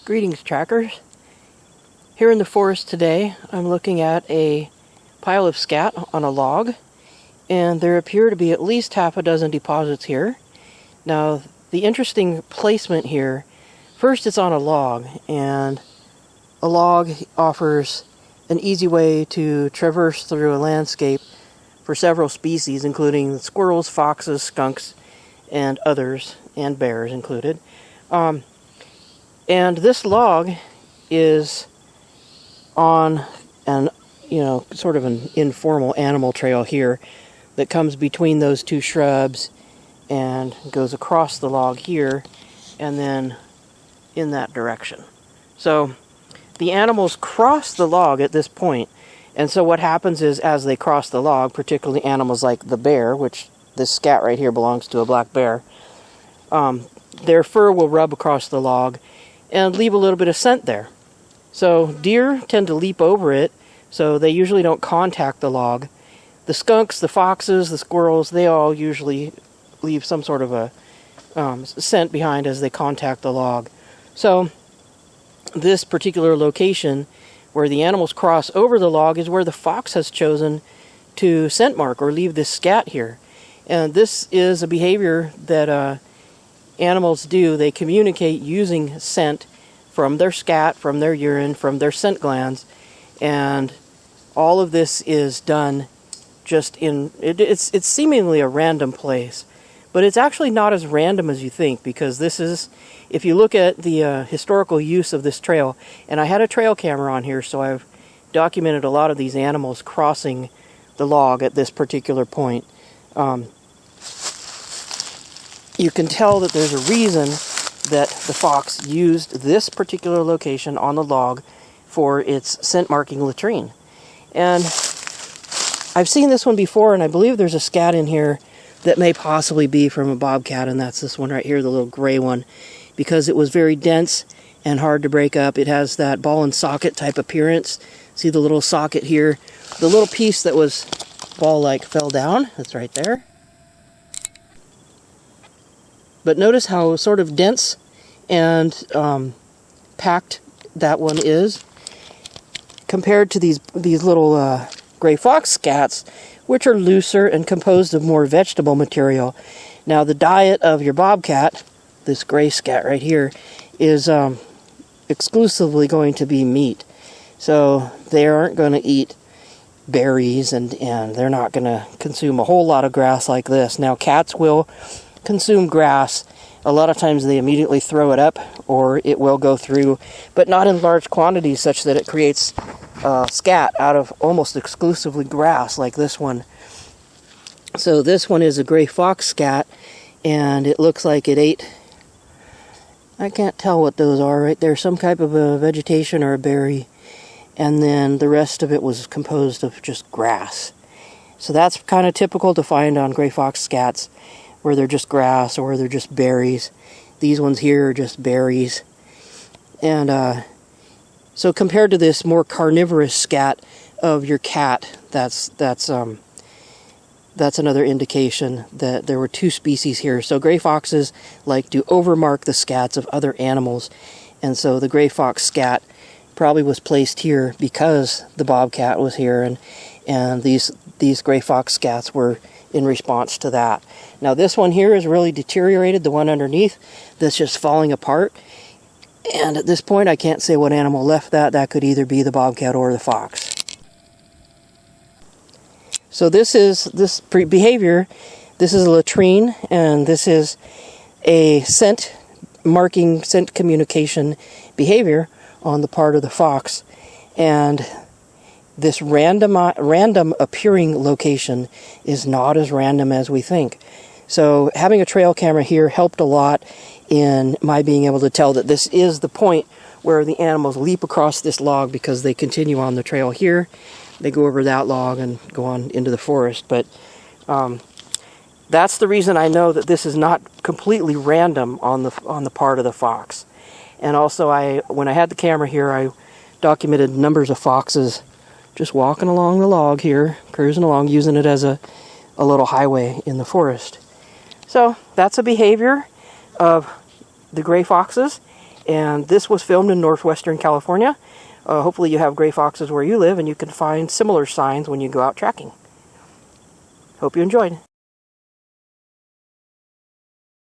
Greetings, trackers. Here in the forest today, I'm looking at a pile of scat on a log, and there appear to be at least half a dozen deposits here. Now, the interesting placement here, first it's on a log, and a log offers an easy way to traverse through a landscape for several species, including squirrels, foxes, skunks, and others, and bears included. And this log is on an, sort of an informal animal trail here that comes between those two shrubs and goes across the log here and then in that direction. So the animals cross the log at this point, and so what happens is as they cross the log, particularly animals like the bear, which this scat right here belongs to a black bear, their fur will rub across the log and leave a little bit of scent there. So deer tend to leap over it, so they usually don't contact the log. The skunks, the foxes, the squirrels, they all usually leave some sort of a scent behind as they contact the log. So this particular location where the animals cross over the log is where the fox has chosen to scent mark or leave this scat here. And this is a behavior that animals do. They communicate using scent from their scat, from their urine, from their scent glands, and all of this is done just in, it's seemingly a random place, but it's actually not as random as you think, because this is, if you look at the historical use of this trail, and I had a trail camera on here, so I've documented a lot of these animals crossing the log at this particular point. You can tell that there's a reason that the fox used this particular location on the log for its scent marking latrine. And I've seen this one before, and I believe there's a scat in here that may possibly be from a bobcat, and that's this one right here, the little gray one, because it was very dense and hard to break up. It has that ball and socket type appearance. See the little socket here? The little piece that was ball-like fell down. That's right there. But notice how sort of dense and packed that one is compared to these little gray fox scats, which are looser and composed of more vegetable material. Now the diet of your bobcat, this gray scat right here, is exclusively going to be meat. So they aren't going to eat berries, and they're not going to consume a whole lot of grass like this. Now cats will consume grass. A lot of times they immediately throw it up, or it will go through, but not in large quantities such that it creates scat out of almost exclusively grass like this one. So this one is a gray fox scat, and it looks like it ate, I can't tell what those are right there, some type of a vegetation or a berry, and then the rest of it was composed of just grass. So that's kind of typical to find on gray fox scats, where they're just grass or they're just berries. These ones here are just berries. And so compared to this more carnivorous scat of your cat, that's another indication that there were two species here. So gray foxes like to overmark the scats of other animals, and so the gray fox scat probably was placed here because the bobcat was here, and these gray fox scats were in response to that. Now this one here is really deteriorated, the one underneath that's just falling apart, and at this point I can't say what animal left that. That could either be the bobcat or the fox. So this behavior, this is a latrine, and this is a scent marking, scent communication behavior on the part of the fox, and this random appearing location is not as random as we think. So having a trail camera here helped a lot in my being able to tell that this is the point where the animals leap across this log, because they continue on the trail here. They go over that log and go on into the forest. But that's the reason I know that this is not completely random on the part of the fox. And also, when I had the camera here, I documented numbers of foxes just walking along the log here, cruising along, using it as a little highway in the forest. So that's a behavior of the gray foxes, And this was filmed in northwestern California. Hopefully you have gray foxes where you live and you can find similar signs when you go out tracking. Hope you enjoyed.